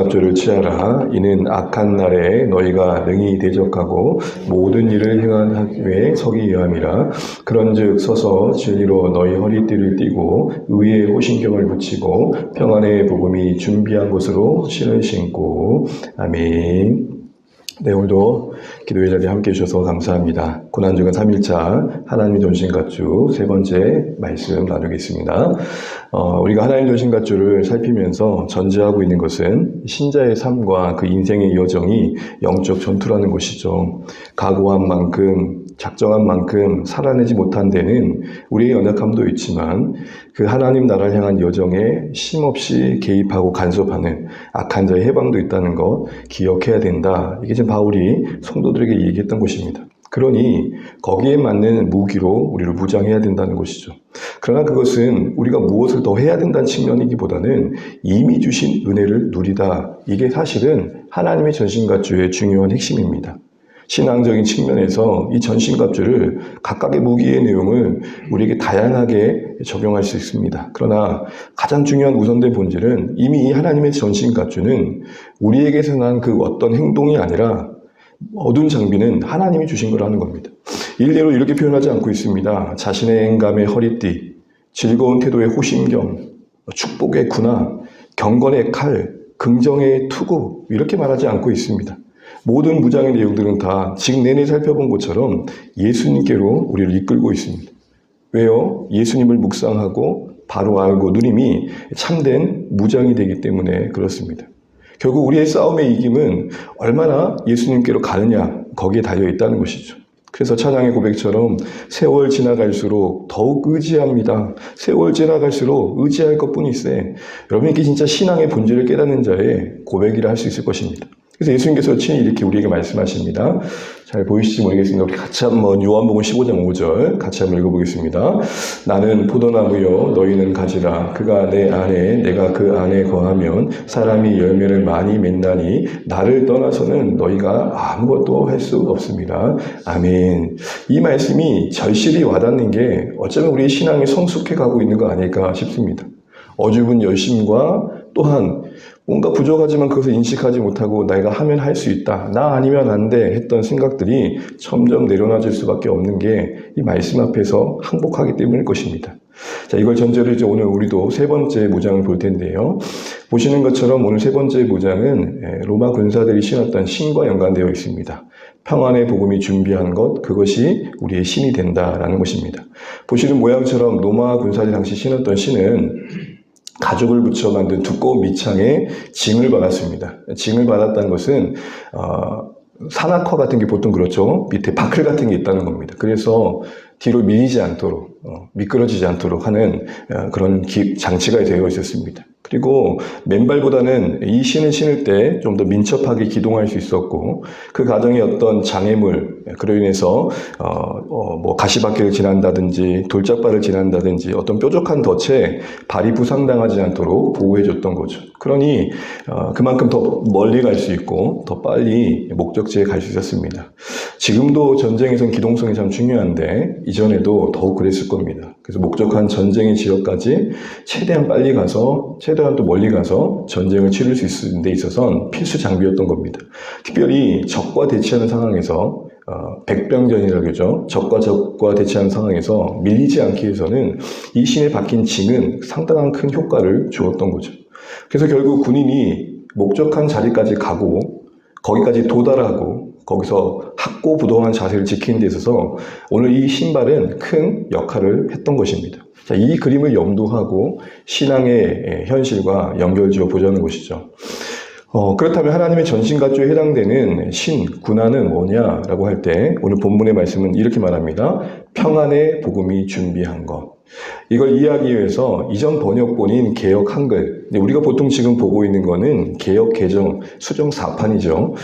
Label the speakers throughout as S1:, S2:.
S1: 전신갑주를 취하라. 이는 악한 날에 너희가 능히 대적하고 모든 일을 행한 후에 서기 위함이라. 그런즉 서서 진리로 너희 허리띠를 띠고 의의 호신경을 붙이고 평안의 복음이 준비한 곳으로 신을 신고. 아멘. 네, 오늘도 기도의 자리에 함께해 주셔서 감사합니다. 고난주간 3일차 하나님의 전신갑주 세 번째 말씀 나누겠습니다. 우리가 하나님의 전신갑주를 살피면서 전제하고 있는 것은 신자의 삶과 그 인생의 여정이 영적 전투라는 것이죠. 각오한 만큼, 작정한 만큼 살아내지 못한 데는 우리의 연약함도 있지만 그 하나님 나라를 향한 여정에 쉼없이 개입하고 간섭하는 악한 자의 해방도 있다는 것 기억해야 된다. 이게 지금 바울이 성도들에게 얘기했던 것입니다. 그러니 거기에 맞는 무기로 우리를 무장해야 된다는 것이죠. 그러나 그것은 우리가 무엇을 더 해야 된다는 측면이기보다는 이미 주신 은혜를 누리다. 이게 사실은 하나님의 전신갑주의 중요한 핵심입니다. 신앙적인 측면에서 이 전신갑주를 각각의 무기의 내용을 우리에게 다양하게 적용할 수 있습니다. 그러나 가장 중요한 우선된 본질은 이미 이 하나님의 전신갑주는 우리에게서 난 그 어떤 행동이 아니라 얻은 장비는 하나님이 주신 거라는 겁니다. 일례로 이렇게 표현하지 않고 있습니다. 자신의 행감의 허리띠, 즐거운 태도의 호심경, 축복의 군화, 경건의 칼, 긍정의 투구 이렇게 말하지 않고 있습니다. 모든 무장의 내용들은 다 지금 내내 살펴본 것처럼 예수님께로 우리를 이끌고 있습니다. 왜요? 예수님을 묵상하고 바로 알고 누림이 참된 무장이 되기 때문에 그렇습니다. 결국 우리의 싸움의 이김은 얼마나 예수님께로 가느냐 거기에 달려 있다는 것이죠. 그래서 찬양의 고백처럼 세월 지나갈수록 더욱 의지합니다. 세월 지나갈수록 의지할 것뿐이세. 여러분께 진짜 신앙의 본질을 깨닫는 자의 고백이라 할 수 있을 것입니다. 그래서 예수님께서 친히 이렇게 우리에게 말씀하십니다. 잘 보이실지 모르겠습니다. 우리 같이 한번 요한복음 15장 5절 같이 한번 읽어보겠습니다. 나는 포도나무요 너희는 가지라. 그가 내 안에 내가 그 안에 거하면 사람이 열매를 많이 맺나니 나를 떠나서는 너희가 아무것도 할 수 없습니다. 아멘. 이 말씀이 절실히 와닿는 게 어쩌면 우리의 신앙이 성숙해 가고 있는 거 아닐까 싶습니다. 어줍은 열심과 또한 뭔가 부족하지만 그것을 인식하지 못하고 내가 하면 할 수 있다. 나 아니면 안 돼. 했던 생각들이 점점 내려놔질 수밖에 없는 게 이 말씀 앞에서 항복하기 때문일 것입니다. 자, 이걸 전제로 이제 오늘 우리도 세 번째 무장을 볼 텐데요. 보시는 것처럼 오늘 세 번째 무장은 로마 군사들이 신었던 신과 연관되어 있습니다. 평안의 복음이 준비한 것, 그것이 우리의 신이 된다라는 것입니다. 보시는 모양처럼 로마 군사들이 당시 신었던 신은 가죽을 붙여 만든 두꺼운 밑창에 징을 받았습니다. 징을 받았다는 것은 산악화 같은 게 보통 그렇죠. 밑에 바클 같은 게 있다는 겁니다. 그래서 뒤로 밀리지 않도록 미끄러지지 않도록 하는 그런 장치가 되어 있었습니다. 그리고 맨발보다는 이 신을 신을 때 좀 더 민첩하게 기동할 수 있었고 그 과정에 어떤 장애물 그로 인해서 뭐 가시밭길을 지난다든지 돌짝발을 지난다든지 어떤 뾰족한 덫에 발이 부상당하지 않도록 보호해줬던 거죠. 그러니 그만큼 더 멀리 갈 수 있고 더 빨리 목적지에 갈 수 있었습니다. 지금도 전쟁에선 기동성이 참 중요한데 이전에도 더욱 그랬을 겁니다. 그래서 목적한 전쟁의 지역까지 최대한 빨리 가서 최대한 또 멀리 가서 전쟁을 치를 수 있는 데 있어서는 필수 장비였던 겁니다. 특별히 적과 대치하는 상황에서 백병전이라고 그러죠. 적과 대치하는 상황에서 밀리지 않기 위해서는 이 신에 박힌 징은 상당한 큰 효과를 주었던 거죠. 그래서 결국 군인이 목적한 자리까지 가고 거기까지 도달하고 거기서 학고부동한 자세를 지키는 데 있어서 오늘 이 신발은 큰 역할을 했던 것입니다. 자, 이 그림을 염두하고 신앙의 현실과 연결지어 보자는 것이죠. 그렇다면 하나님의 전신갑주에 해당되는 군화는 뭐냐라고 할 때 오늘 본문의 말씀은 이렇게 말합니다. 평안의 복음이 준비한 것. 이걸 이해하기 위해서 이전 번역본인 개역 한글, 우리가 보통 지금 보고 있는 거는 개역 개정 수정 4판이죠.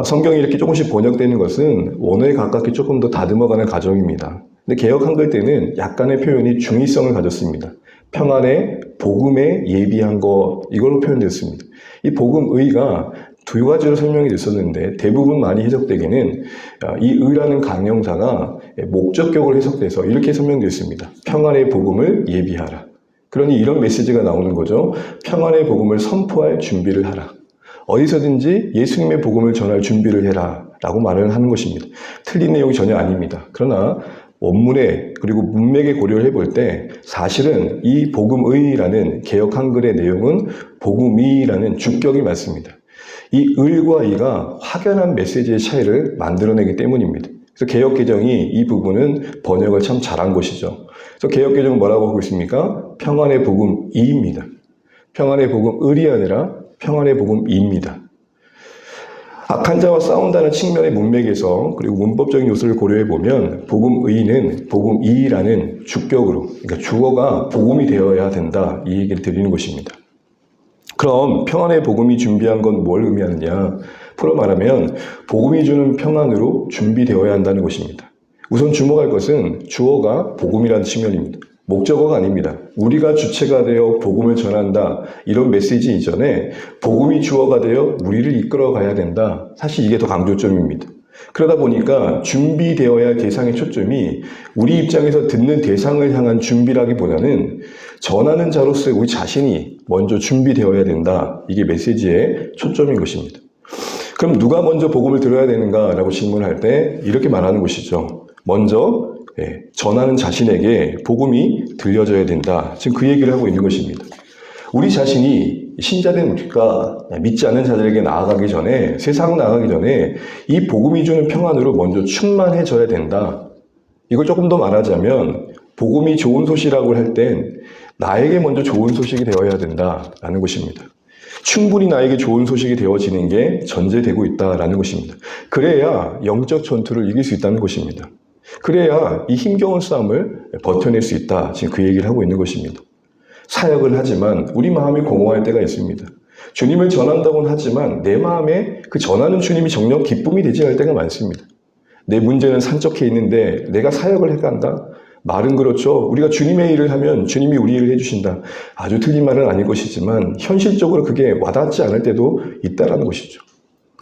S1: 성경이 이렇게 조금씩 번역되는 것은 원어에 가깝게 조금 더 다듬어가는 과정입니다. 근데 개역 한글 때는 약간의 표현이 중의성을 가졌습니다. 평안의 복음에 예비한 것, 이걸로 표현됐습니다. 이 복음의가 두 가지로 설명이 됐었는데 대부분 많이 해석되기는 이 의라는 강형사가 목적격으로 해석돼서 이렇게 설명됐습니다. 평안의 복음을 예비하라. 그러니 이런 메시지가 나오는 거죠. 평안의 복음을 선포할 준비를 하라. 어디서든지 예수님의 복음을 전할 준비를 해라 라고 말을 하는 것입니다. 틀린 내용이 전혀 아닙니다. 그러나 원문에 그리고 문맥에 고려를 해볼 때 사실은 이 복음의라는 개역 한글의 내용은 복음이라는 주격이 맞습니다. 이 을과 이가 확연한 메시지의 차이를 만들어내기 때문입니다. 그래서 개역개정이 이 부분은 번역을 참 잘한 것이죠. 그래서 개역개정은 뭐라고 하고 있습니까? 평안의 복음 이입니다. 평안의 복음 을이 아니라 평안의 복음 이입니다. 악한 자와 싸운다는 측면의 문맥에서 그리고 문법적인 요소를 고려해보면 복음의는 복음이라는 주격으로, 그러니까 주어가 복음이 되어야 된다, 이 얘기를 드리는 것입니다. 그럼 평안의 복음이 준비한 건 뭘 의미하느냐? 풀어 말하면 복음이 주는 평안으로 준비되어야 한다는 것입니다. 우선 주목할 것은 주어가 복음이라는 측면입니다. 목적어가 아닙니다. 우리가 주체가 되어 복음을 전한다, 이런 메시지 이전에 복음이 주어가 되어 우리를 이끌어 가야 된다. 사실 이게 더 강조점입니다. 그러다 보니까 준비되어야 할 대상의 초점이 우리 입장에서 듣는 대상을 향한 준비라기보다는 전하는 자로서의 우리 자신이 먼저 준비되어야 된다. 이게 메시지의 초점인 것입니다. 그럼 누가 먼저 복음을 들어야 되는가라고 질문할 때 이렇게 말하는 것이죠. 먼저 전하는 자신에게 복음이 들려져야 된다. 지금 그 얘기를 하고 있는 것입니다. 우리 자신이 신자된 우리가 믿지 않는 자들에게 나아가기 전에, 세상 나아가기 전에 이 복음이 주는 평안으로 먼저 충만해져야 된다. 이걸 조금 더 말하자면 복음이 좋은 소식이라고 할 땐 나에게 먼저 좋은 소식이 되어야 된다라는 것입니다. 충분히 나에게 좋은 소식이 되어지는 게 전제되고 있다라는 것입니다. 그래야 영적 전투를 이길 수 있다는 것입니다. 그래야 이 힘겨운 싸움을 버텨낼 수 있다. 지금 그 얘기를 하고 있는 것입니다. 사역을 하지만 우리 마음이 공허할 때가 있습니다. 주님을 전한다고는 하지만 내 마음에 그 전하는 주님이 정녕 기쁨이 되지 않을 때가 많습니다. 내 문제는 산적해 있는데 내가 사역을 해간다? 말은 그렇죠. 우리가 주님의 일을 하면 주님이 우리 일을 해주신다. 아주 틀린 말은 아닐 것이지만 현실적으로 그게 와닿지 않을 때도 있다라는 것이죠.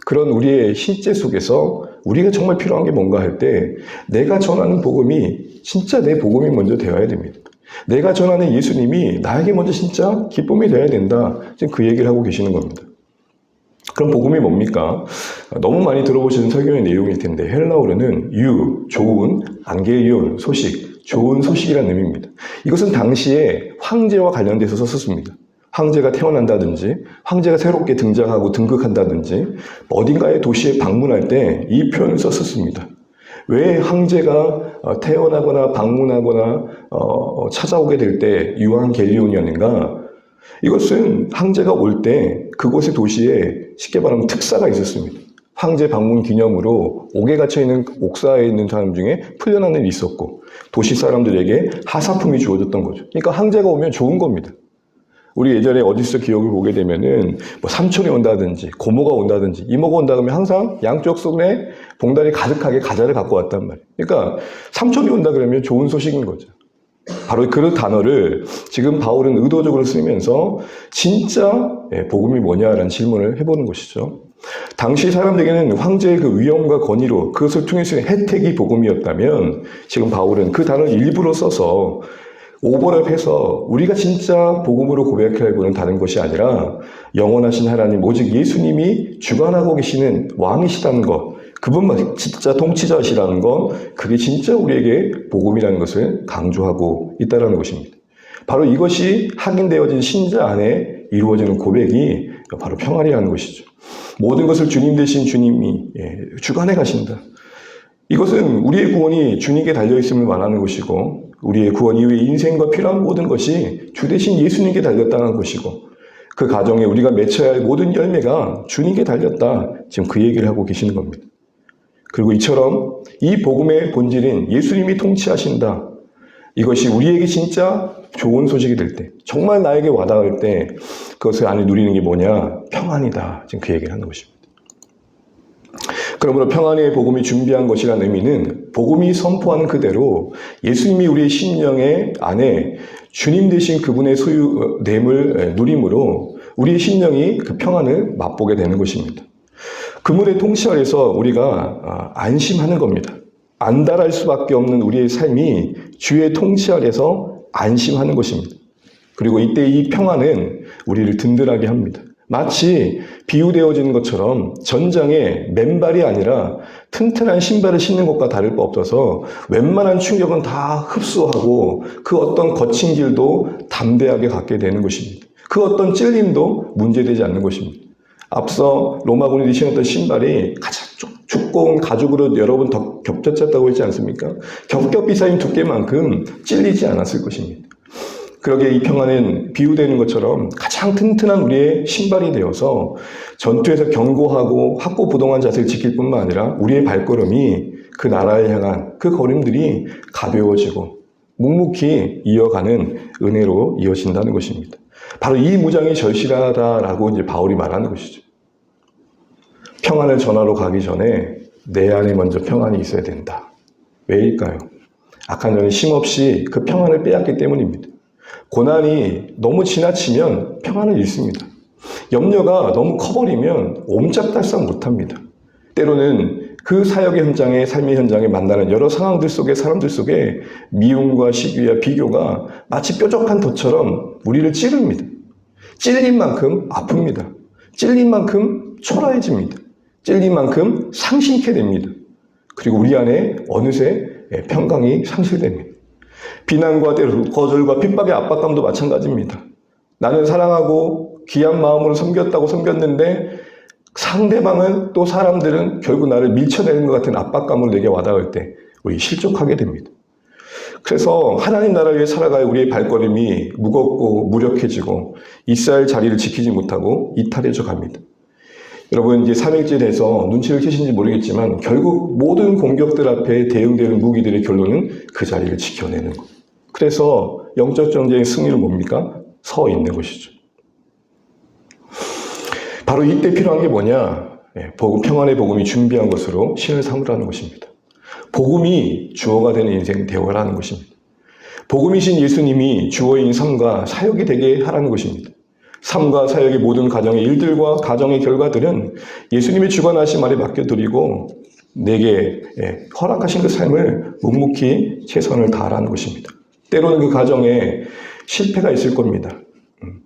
S1: 그런 우리의 실제 속에서 우리가 정말 필요한 게 뭔가 할 때 내가 전하는 복음이 진짜 내 복음이 먼저 되어야 됩니다. 내가 전하는 예수님이 나에게 먼저 진짜 기쁨이 되어야 된다. 지금 그 얘기를 하고 계시는 겁니다. 그럼 복음이 뭡니까? 너무 많이 들어보시는 설교의 내용일 텐데 헬라어로는 좋은, 안겔리온, 소식, 좋은 소식이라는 의미입니다. 이것은 당시에 황제와 관련돼서 썼습니다. 황제가 태어난다든지 황제가 새롭게 등장하고 등극한다든지 어딘가의 도시에 방문할 때 이 표현을 썼었습니다. 왜 황제가 태어나거나 방문하거나 찾아오게 될 때 유앙겔리온이었는가? 이것은 황제가 올 때 그곳의 도시에 쉽게 말하면 특사가 있었습니다. 황제 방문 기념으로 옥에 갇혀있는 옥사에 있는 사람 중에 풀려난 일이 있었고 도시 사람들에게 하사품이 주어졌던 거죠. 그러니까 황제가 오면 좋은 겁니다. 우리 예전에 어디서 기억을 보게 되면은 뭐 삼촌이 온다든지 고모가 온다든지 이모가 온다 그러면 항상 양쪽 손에 봉다리 가득하게 과자를 갖고 왔단 말이에요. 그러니까 삼촌이 온다 그러면 좋은 소식인 거죠. 바로 그 단어를 지금 바울은 의도적으로 쓰면서 진짜 복음이 뭐냐라는 질문을 해보는 것이죠. 당시 사람들에게는 황제의 그 위엄과 권위로 그것을 통해서 혜택이 복음이었다면 지금 바울은 그 단어를 일부러 써서 오버랩해서 우리가 진짜 복음으로 고백해야 할 분은 다른 것이 아니라 영원하신 하나님 오직 예수님이 주관하고 계시는 왕이시다는 것, 그분만 진짜 통치자시라는 것, 그게 진짜 우리에게 복음이라는 것을 강조하고 있다는 것입니다. 바로 이것이 확인되어진 신자 안에 이루어지는 고백이 바로 평안이라는 것이죠. 모든 것을 주님 대신 주님이 주관해 가신다. 이것은 우리의 구원이 주님께 달려있음을 말하는 것이고 우리의 구원 이후에 인생과 필요한 모든 것이 주 대신 예수님께 달렸다는 것이고 그 가정에 우리가 맺혀야 할 모든 열매가 주님께 달렸다. 지금 그 얘기를 하고 계시는 겁니다. 그리고 이처럼 이 복음의 본질인 예수님이 통치하신다. 이것이 우리에게 진짜 좋은 소식이 될 때, 정말 나에게 와닿을 때 그것을 안에 누리는 게 뭐냐? 평안이다. 지금 그 얘기를 하는 것입니다. 그러므로 평안의 복음이 준비한 것이라는 의미는 복음이 선포하는 그대로 예수님이 우리의 심령의 안에 주님 되신 그분의 소유 됨을 누림으로 우리의 심령이 그 평안을 맛보게 되는 것입니다. 그분의 통치 아래서 우리가 안심하는 겁니다. 안달할 수밖에 없는 우리의 삶이 주의 통치 아래서 안심하는 것입니다. 그리고 이때 이 평안은 우리를 든든하게 합니다. 마치 비유되어지는 것처럼 전장에 맨발이 아니라 튼튼한 신발을 신는 것과 다를 바 없어서 웬만한 충격은 다 흡수하고 그 어떤 거친 길도 담대하게 걷게 되는 것입니다. 그 어떤 찔림도 문제되지 않는 것입니다. 앞서 로마군이 신었던 신발이 가장 두꺼운 가죽으로 여러 번 더 겹쳤다고 했지 않습니까? 겹겹이 쌓인 두께만큼 찔리지 않았을 것입니다. 그러기에 이 평안은 비유되는 것처럼 가장 튼튼한 우리의 신발이 되어서 전투에서 견고하고 확고부동한 자세를 지킬 뿐만 아니라 우리의 발걸음이 그 나라를 향한 그 걸음들이 가벼워지고 묵묵히 이어가는 은혜로 이어진다는 것입니다. 바로 이 무장이 절실하다라고 이제 바울이 말하는 것이죠. 평안을 전하러 가기 전에 내 안에 먼저 평안이 있어야 된다. 왜일까요? 악한 영이 힘없이 그 평안을 빼앗기 때문입니다. 고난이 너무 지나치면 평안을 잃습니다. 염려가 너무 커버리면 옴짝달싹 못합니다. 때로는 그 사역의 현장에, 삶의 현장에 만나는 여러 상황들 속에, 사람들 속에 미움과 시기와 비교가 마치 뾰족한 덫처럼 우리를 찌릅니다. 찔린 만큼 아픕니다. 찔린 만큼 초라해집니다. 찔린 만큼 상심케 됩니다. 그리고 우리 안에 어느새 평강이 상실됩니다. 비난과 때로 거절과 핍박의 압박감도 마찬가지입니다. 나는 사랑하고 귀한 마음으로 섬겼는데 상대방은 또 사람들은 결국 나를 밀쳐내는 것 같은 압박감으로 내게 와닿을 때 우리 실족하게 됩니다. 그래서 하나님 나라를 위해 살아갈 우리의 발걸음이 무겁고 무력해지고 있어야 할 자리를 지키지 못하고 이탈해져 갑니다. 여러분 이제 삼일절에서 눈치를 채신지 모르겠지만 결국 모든 공격들 앞에 대응되는 무기들의 결론은 그 자리를 지켜내는 것. 그래서 영적 전쟁의 승리는 뭡니까? 서 있는 것이죠. 바로 이때 필요한 게 뭐냐? 평안의 복음이 준비한 것으로 신을 삼으라는 것입니다. 복음이 주어가 되는 인생 되어가라는 것입니다. 복음이신 예수님이 주어인 삶과 사역이 되게 하라는 것입니다. 삶과 사역의 모든 가정의 일들과 가정의 결과들은 예수님의 주관하신 말에 맡겨드리고 내게 허락하신 그 삶을 묵묵히 최선을 다하라는 것입니다. 때로는 그 가정에 실패가 있을 겁니다.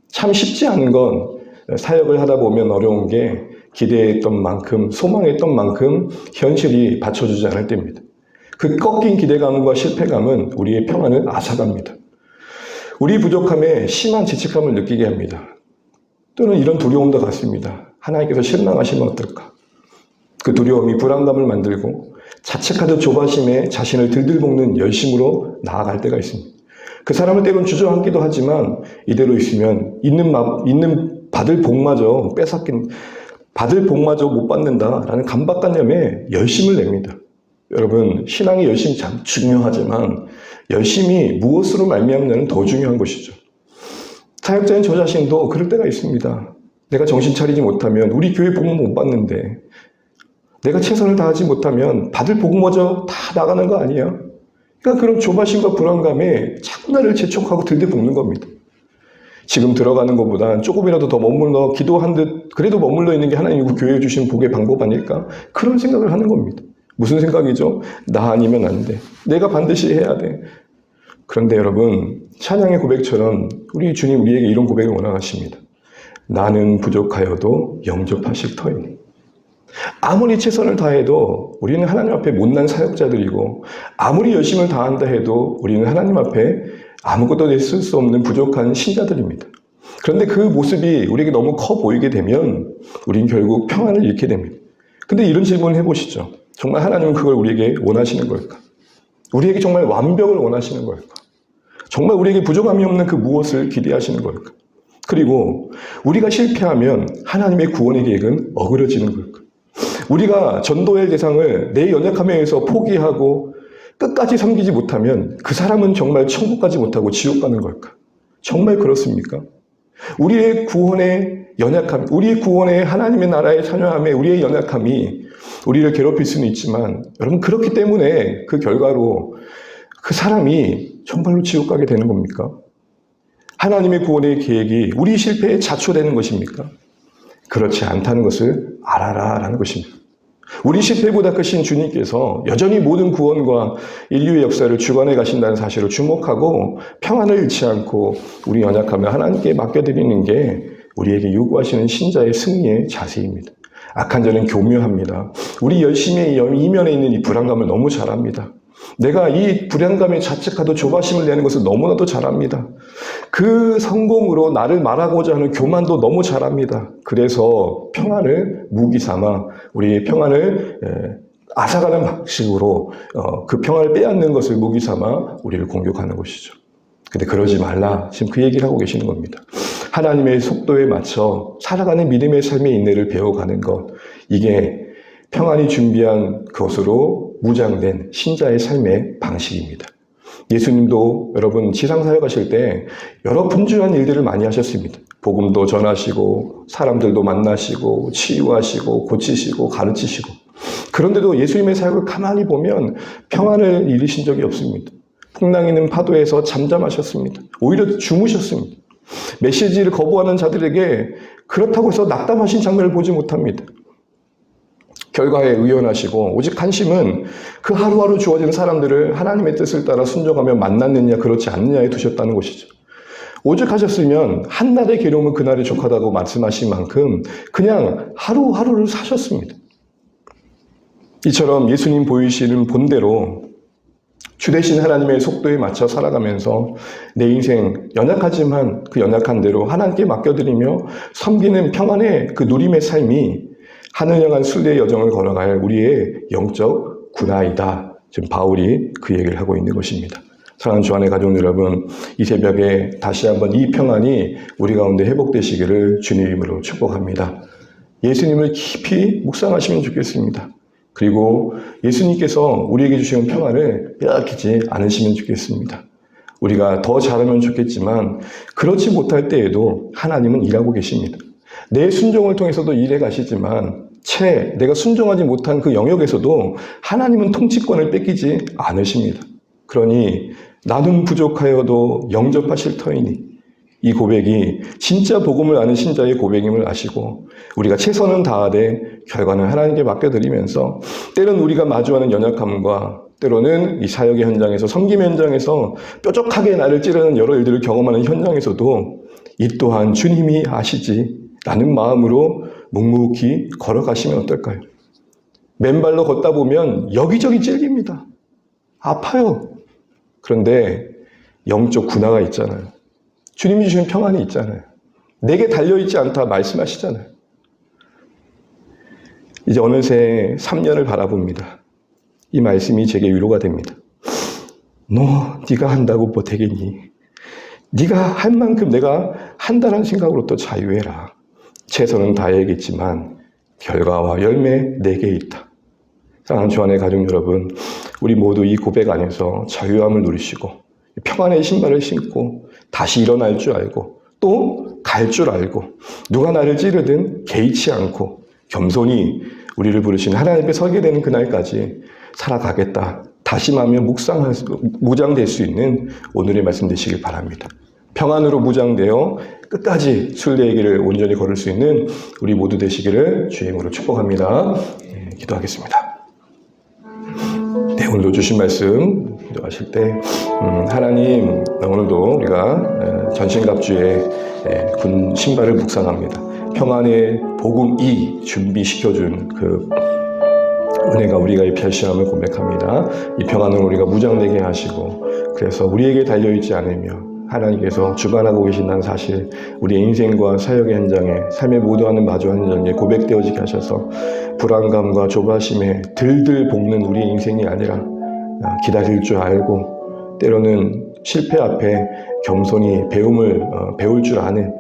S1: 참 쉽지 않은 건 사역을 하다 보면 어려운 게 기대했던 만큼, 소망했던 만큼 현실이 받쳐주지 않을 때입니다. 그 꺾인 기대감과 실패감은 우리의 평안을 앗아갑니다. 우리 부족함에 심한 죄책감을 느끼게 합니다. 또는 이런 두려움도 같습니다. 하나님께서 실망하시면 어떨까? 그 두려움이 불안감을 만들고 자책하듯 조바심에 자신을 들들 볶는 열심으로 나아갈 때가 있습니다. 그 사람을 때로는 주저앉기도 하지만 이대로 있으면 받을 복마저 받을 복마저 못 받는다라는 강박관념에 열심을 냅니다. 여러분 신앙의 열심이 참 중요하지만 열심이 무엇으로 말미암느냐는 더 중요한 것이죠. 사역자인 저 자신도 그럴 때가 있습니다. 내가 정신 차리지 못하면 우리 교회 복음 못 받는데 내가 최선을 다하지 못하면 받을 복음마저 다 나가는 거 아니야? 그러니까 그런 조바심과 불안감에 자꾸 나를 재촉하고 들들 볶는 겁니다. 지금 들어가는 것보단 조금이라도 더 머물러 기도한 듯 그래도 머물러 있는 게 하나님 교회에 주신 복의 방법 아닐까? 그런 생각을 하는 겁니다. 무슨 생각이죠? 나 아니면 안 돼. 내가 반드시 해야 돼. 그런데 여러분 찬양의 고백처럼 우리 주님 우리에게 이런 고백을 원하십니다. 나는 부족하여도 영접하실 터이니. 아무리 최선을 다해도 우리는 하나님 앞에 못난 사역자들이고 아무리 열심을 다한다 해도 우리는 하나님 앞에 아무것도 냈을 수 없는 부족한 신자들입니다. 그런데 그 모습이 우리에게 너무 커 보이게 되면 우리는 결국 평안을 잃게 됩니다. 근데 이런 질문을 해보시죠. 정말 하나님은 그걸 우리에게 원하시는 걸까? 우리에게 정말 완벽을 원하시는 걸까? 정말 우리에게 부족함이 없는 그 무엇을 기대하시는 걸까? 그리고 우리가 실패하면 하나님의 구원의 계획은 어그러지는 걸까? 우리가 전도의 대상을 내 연약함에 의해서 포기하고 끝까지 섬기지 못하면 그 사람은 정말 천국 가지 못하고 지옥 가는 걸까? 정말 그렇습니까? 우리의 구원의 연약함, 우리의 구원의 하나님의 나라에 참여함에 우리의 연약함이 우리를 괴롭힐 수는 있지만 여러분 그렇기 때문에 그 결과로 그 사람이 정말로 지옥 가게 되는 겁니까? 하나님의 구원의 계획이 우리 실패에 자초되는 것입니까? 그렇지 않다는 것을 알아라 라는 것입니다. 우리 실패보다 크신 주님께서 여전히 모든 구원과 인류의 역사를 주관해 가신다는 사실을 주목하고 평안을 잃지 않고 우리 연약함을 하나님께 맡겨드리는 게 우리에게 요구하시는 신자의 승리의 자세입니다. 악한 자는 교묘합니다. 우리 열심히 이면에 있는 이 불안감을 너무 잘 압니다. 내가 이 불안감에 자책하도 조바심을 내는 것을 너무나도 잘합니다. 그 성공으로 나를 말하고자 하는 교만도 너무 잘합니다. 그래서 평안을 무기 삼아 우리 평안을 앗아가는 방식으로 그 평안을 빼앗는 것을 무기 삼아 우리를 공격하는 것이죠. 근데 그러지 말라. 지금 그 얘기를 하고 계시는 겁니다. 하나님의 속도에 맞춰 살아가는 믿음의 삶의 인내를 배워가는 것. 이게 평안이 준비한 것으로 무장된 신자의 삶의 방식입니다. 예수님도 여러분 지상사역 하실 때 여러 분주한 일들을 많이 하셨습니다. 복음도 전하시고 사람들도 만나시고 치유하시고 고치시고 가르치시고 그런데도 예수님의 사역을 가만히 보면 평안을 이루신 적이 없습니다. 풍랑이는 파도에서 잠잠하셨습니다. 오히려 주무셨습니다. 메시지를 거부하는 자들에게 그렇다고 해서 낙담하신 장면을 보지 못합니다. 결과에 의연하시고 오직 관심은 그 하루하루 주어지는 사람들을 하나님의 뜻을 따라 순종하며 만났느냐 그렇지 않느냐에 두셨다는 것이죠. 오죽하셨으면 한날의 괴로움은 그날에 족하다고 말씀하신 만큼 그냥 하루하루를 사셨습니다. 이처럼 예수님 보이시는 본대로 주되신 하나님의 속도에 맞춰 살아가면서 내 인생 연약하지만 그 연약한 대로 하나님께 맡겨드리며 섬기는 평안의 그 누림의 삶이 하늘 향한 순례의 여정을 걸어갈 우리의 영적 군화이다. 지금 바울이 그 얘기를 하고 있는 것입니다. 사랑하는 주안의 가족 여러분, 이 새벽에 다시 한번 이 평안이 우리 가운데 회복되시기를 주님 이름으로 축복합니다. 예수님을 깊이 묵상하시면 좋겠습니다. 그리고 예수님께서 우리에게 주시는 평안을 빼앗기지 않으시면 좋겠습니다. 우리가 더 잘하면 좋겠지만 그렇지 못할 때에도 하나님은 일하고 계십니다. 내 순종을 통해서도 일해 가시지만 내가 순종하지 못한 그 영역에서도 하나님은 통치권을 뺏기지 않으십니다. 그러니 나는 부족하여도 영접하실 터이니 이 고백이 진짜 복음을 아는 신자의 고백임을 아시고 우리가 최선은 다하되 결과는 하나님께 맡겨드리면서 때로는 우리가 마주하는 연약함과 때로는 이 사역의 현장에서 섬김 현장에서 뾰족하게 나를 찌르는 여러 일들을 경험하는 현장에서도 이 또한 주님이 아시지 라는 마음으로 묵묵히 걸어가시면 어떨까요? 맨발로 걷다 보면 여기저기 찔립니다. 아파요. 그런데 영적 군화가 있잖아요. 주님이 주시는 평안이 있잖아요. 내게 달려있지 않다 말씀하시잖아요. 이제 어느새 3년을 바라봅니다. 이 말씀이 제게 위로가 됩니다. 네가 한다고 뭐 되겠니? 네가 할 만큼 내가 한다는 생각으로 또 자유해라. 최선은 다해야겠지만 결과와 열매 내게 있다. 사랑하는 주안의 가족 여러분, 우리 모두 이 고백 안에서 자유함을 누리시고 평안의 신발을 신고 다시 일어날 줄 알고 또 갈 줄 알고 누가 나를 찌르든 개의치 않고 겸손히 우리를 부르신 하나님 앞에 서게 되는 그날까지 살아가겠다. 다짐하며 무장될 수 있는 오늘의 말씀 되시길 바랍니다. 평안으로 무장되어 끝까지 순례의 길을 온전히 걸을 수 있는 우리 모두 되시기를 주임으로 축복합니다. 기도하겠습니다. 네, 오늘도 주신 말씀 기도하실 때 하나님 오늘도 우리가 전신갑주의 군 신발을 묵상합니다. 평안의 복음이 준비시켜준 그 은혜가 우리가 입혀시함을 고백합니다. 이 평안을 우리가 무장되게 하시고 그래서 우리에게 달려있지 않으며 하나님께서 주관하고 계신다는 사실 우리의 인생과 사역의 현장에 삶의 모두와는 마주하는 현장에 고백되어지게 하셔서 불안감과 조바심에 들들 볶는 우리의 인생이 아니라 기다릴 줄 알고 때로는 실패 앞에 겸손히 배울 줄 아는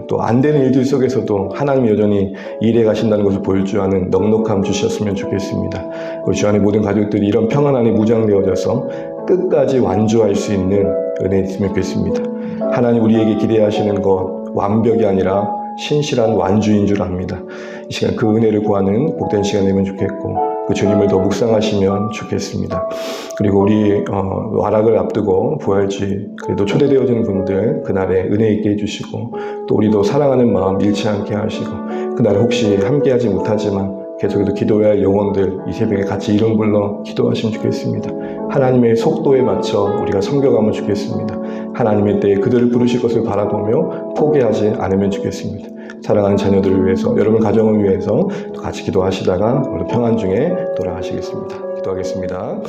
S1: 또 안 되는 일들 속에서도 하나님이 여전히 일해 가신다는 것을 보일 줄 아는 넉넉함 주셨으면 좋겠습니다. 우리 주 안의 모든 가족들이 이런 평안 안에 무장되어져서 끝까지 완주할 수 있는 은혜 있으면 좋겠습니다. 하나님 우리에게 기대하시는 것 완벽이 아니라 신실한 완주인 줄 압니다. 이 시간 그 은혜를 구하는 복된 시간 되면 좋겠고 그 주님을 더 묵상하시면 좋겠습니다. 그리고 우리 와락을 앞두고 부활주의 그래도 초대되어진 분들 그날에 은혜 있게 해주시고 또 우리도 사랑하는 마음 잃지 않게 하시고 그날에 혹시 함께하지 못하지만 계속해서 기도해야 할 영혼들 이 새벽에 같이 이름 불러 기도하시면 좋겠습니다. 하나님의 속도에 맞춰 우리가 섬겨가면 좋겠습니다. 하나님의 때에 그들을 부르실 것을 바라보며 포기하지 않으면 좋겠습니다. 사랑하는 자녀들을 위해서, 여러분 가정을 위해서 같이 기도하시다가 오늘 평안 중에 돌아가시겠습니다. 기도하겠습니다.